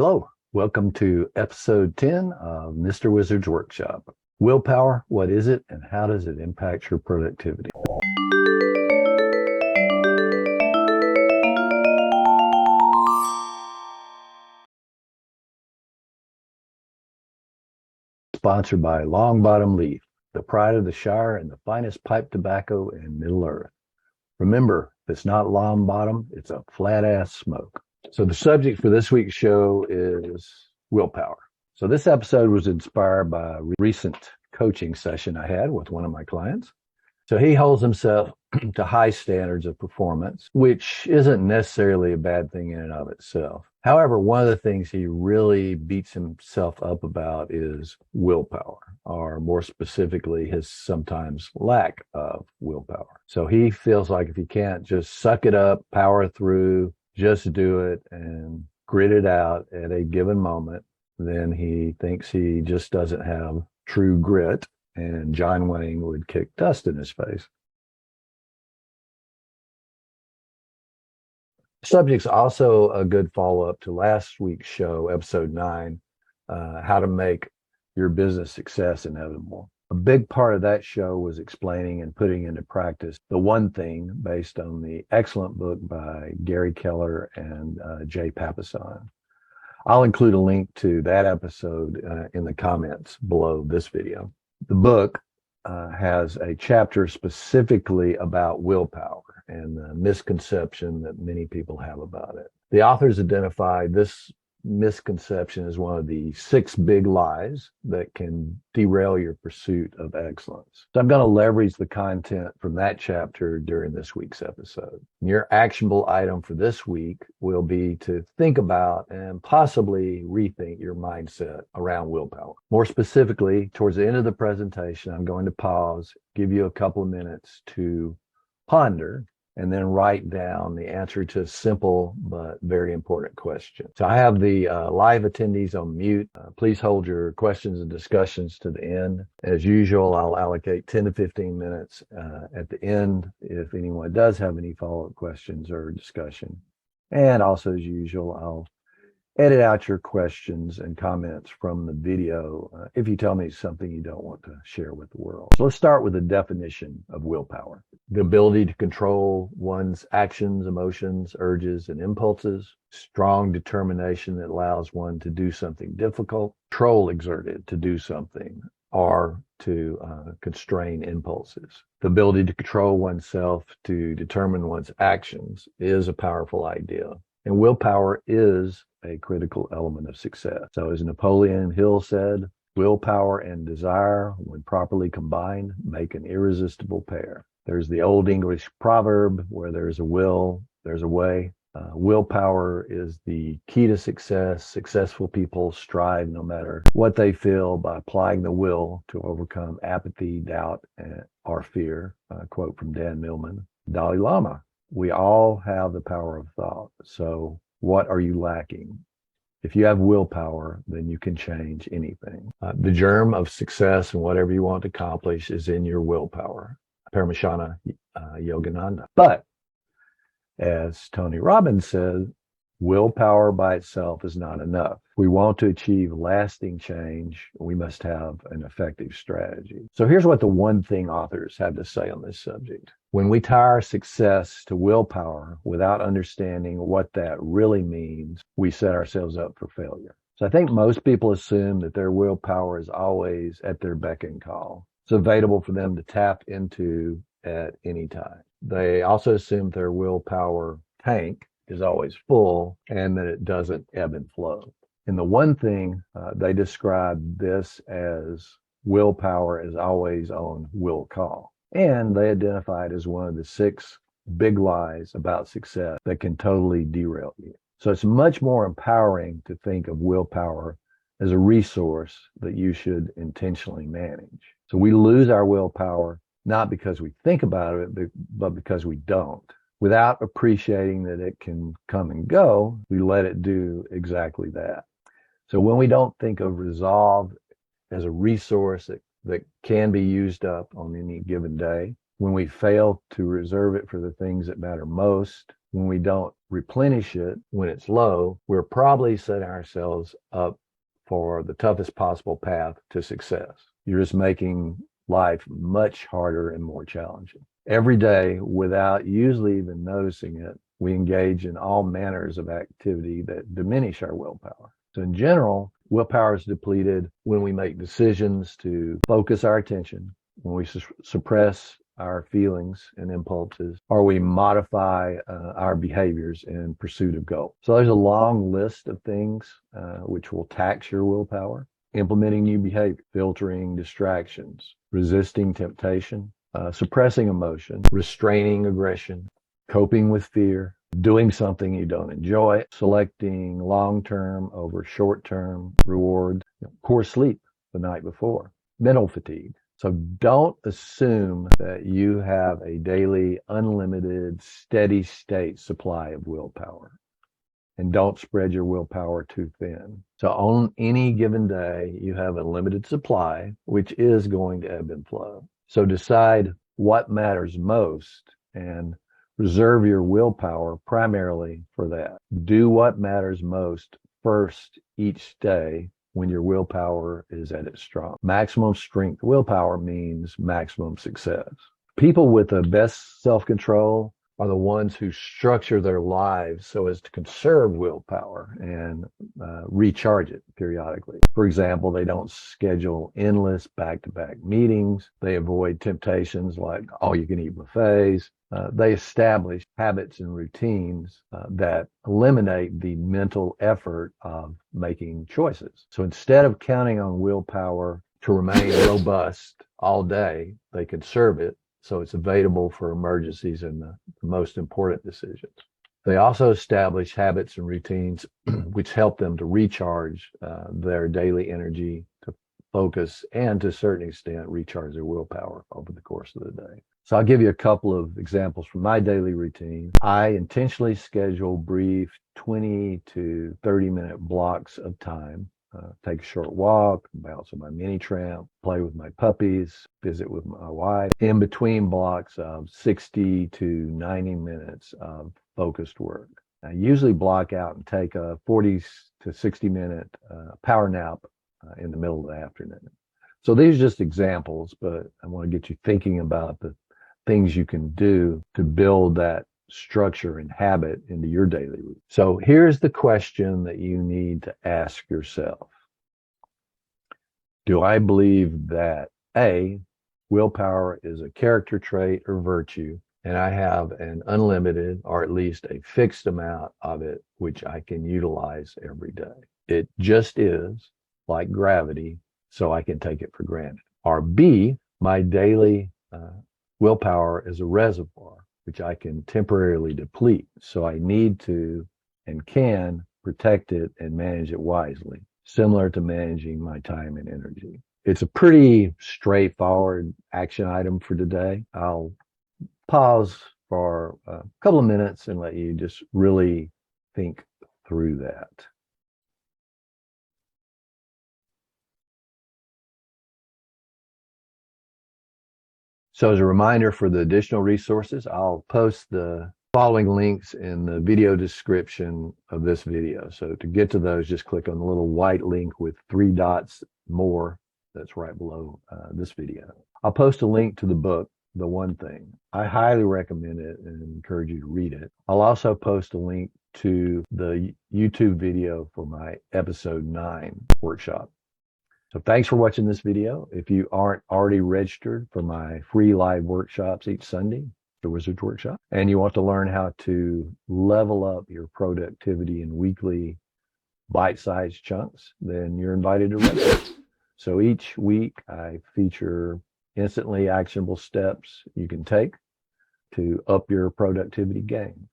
Hello, welcome to episode 10 of Mr. Wizard's Workshop. Willpower, what is it and how does it impact your productivity? Sponsored by Long Bottom Leaf, the pride of the Shire and the finest pipe tobacco in Middle Earth. Remember, if it's not long bottom, it's a flat ass smoke. So the subject for this week's show is willpower. So this episode was inspired by a recent coaching session I had with one of my clients. So he holds himself to high standards of performance, which isn't necessarily a bad thing in and of itself. However, one of the things he really beats himself up about is willpower, or more specifically, his sometimes lack of willpower. So he feels like if he can't just suck it up, power through, just do it and grit it out at a given moment, then he thinks he just doesn't have true grit, and John Wayne would kick dust in his face. The subject's also a good follow-up to last week's show, episode 9, how to make your business success inevitable. A big part of that show was explaining and putting into practice the one thing based on the excellent book by Gary Keller and Jay Papasan. I'll include a link to that episode in the comments below this video. The book has a chapter specifically about willpower and the misconception that many people have about it. The authors identify this misconception as one of the 6 big lies that can derail your pursuit of excellence. So I'm going to leverage the content from that chapter during this week's episode. And your actionable item for this week will be to think about and possibly rethink your mindset around willpower. More specifically, towards the end of the presentation, I'm going to pause, give you a couple of minutes to ponder, and then write down the answer to a simple but very important question. So I have the live attendees on mute. Please hold your questions and discussions to the end. As usual, I'll allocate 10 to 15 minutes at the end if anyone does have any follow-up questions or discussion. And also, as usual, I'll edit out your questions and comments from the video if you tell me something you don't want to share with the world. So let's start with the definition of willpower. The ability to control one's actions, emotions, urges, and impulses. Strong determination that allows one to do something difficult. Control exerted to do something or to constrain impulses. The ability to control oneself to determine one's actions is a powerful idea. And willpower is a critical element of success. So as Napoleon Hill said, willpower and desire, when properly combined, make an irresistible pair. There's the old English proverb, where there's a will, there's a way. Willpower is the key to success. Successful people strive no matter what they feel by applying the will to overcome apathy, doubt, or fear. Quote from Dan Millman. Dalai Lama. We all have the power of thought. So what are you lacking? If you have willpower, then you can change anything. The germ of success and whatever you want to accomplish is in your willpower. Parameshana Yogananda. But as Tony Robbins said, willpower by itself is not enough. If we want to achieve lasting change, we must have an effective strategy. So here's what the one thing authors have to say on this subject. When we tie our success to willpower without understanding what that really means, we set ourselves up for failure. So I think most people assume that their willpower is always at their beck and call. It's available for them to tap into at any time. They also assume their willpower tank is always full and that it doesn't ebb and flow. And the one thing, they describe this as willpower is always on will call. And they identify it as one of the 6 big lies about success that can totally derail you. So it's much more empowering to think of willpower as a resource that you should intentionally manage. So we lose our willpower not because we think about it, but because we don't. Without appreciating that it can come and go, we let it do exactly that. So when we don't think of resolve as a resource that can be used up on any given day, when we fail to reserve it for the things that matter most, when we don't replenish it when it's low, we're probably setting ourselves up for the toughest possible path to success. You're just making life much harder and more challenging. Every day, without usually even noticing it, we engage in all manners of activity that diminish our willpower. So in general, willpower is depleted when we make decisions to focus our attention, when we suppress our feelings and impulses, or we modify our behaviors in pursuit of goals. So there's a long list of things which will tax your willpower. Implementing new behavior, filtering distractions, resisting temptation, suppressing emotion, restraining aggression, coping with fear, doing something you don't enjoy, selecting long-term over short-term rewards, poor sleep the night before, mental fatigue. So don't assume that you have a daily, unlimited, steady state supply of willpower. And don't spread your willpower too thin. So on any given day, you have a limited supply, which is going to ebb and flow. So decide what matters most and reserve your willpower primarily for that. Do what matters most first each day when your willpower is at its strong. Maximum strength willpower means maximum success. People with the best self-control are the ones who structure their lives so as to conserve willpower and recharge it periodically. For example, they don't schedule endless back-to-back meetings. They avoid temptations like all-you-can-eat buffets. They establish habits and routines that eliminate the mental effort of making choices. So instead of counting on willpower to remain robust all day, they conserve it so it's available for emergencies and the most important decisions. They also establish habits and routines which help them to recharge their daily energy, to focus, and to a certain extent recharge their willpower over the course of the day. So I'll give you a couple of examples from my daily routine. I intentionally schedule brief 20 to 30-minute blocks of time. Take a short walk, bounce on my mini tramp, play with my puppies, visit with my wife, in between blocks of 60 to 90 minutes of focused work. I usually block out and take a 40 to 60-minute power nap in the middle of the afternoon. So these are just examples, but I want to get you thinking about the things you can do to build that structure and habit into your daily routine. So here's the question that you need to ask yourself. Do I believe that A, willpower is a character trait or virtue, and I have an unlimited or at least a fixed amount of it which I can utilize every day? It just is, like gravity, so I can take it for granted. Or B, my daily willpower is a reservoir which I can temporarily deplete. So I need to and can protect it and manage it wisely, similar to managing my time and energy. It's a pretty straightforward action item for today. I'll pause for a couple of minutes and let you just really think through that. So as a reminder for the additional resources, I'll post the following links in the video description of this video. So to get to those, just click on the little white link with 3 dots more that's right below this video. I'll post a link to the book, The One Thing. I highly recommend it and encourage you to read it. I'll also post a link to the YouTube video for my episode 9 workshop. So thanks for watching this video. If you aren't already registered for my free live workshops each Sunday, the Wizards Workshop, and you want to learn how to level up your productivity in weekly bite-sized chunks, then you're invited to register. So each week I feature instantly actionable steps you can take to up your productivity game.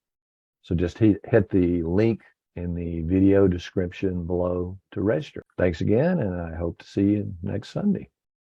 So just hit the link in the video description below to register. Thanks again, and I hope to see you next Sunday.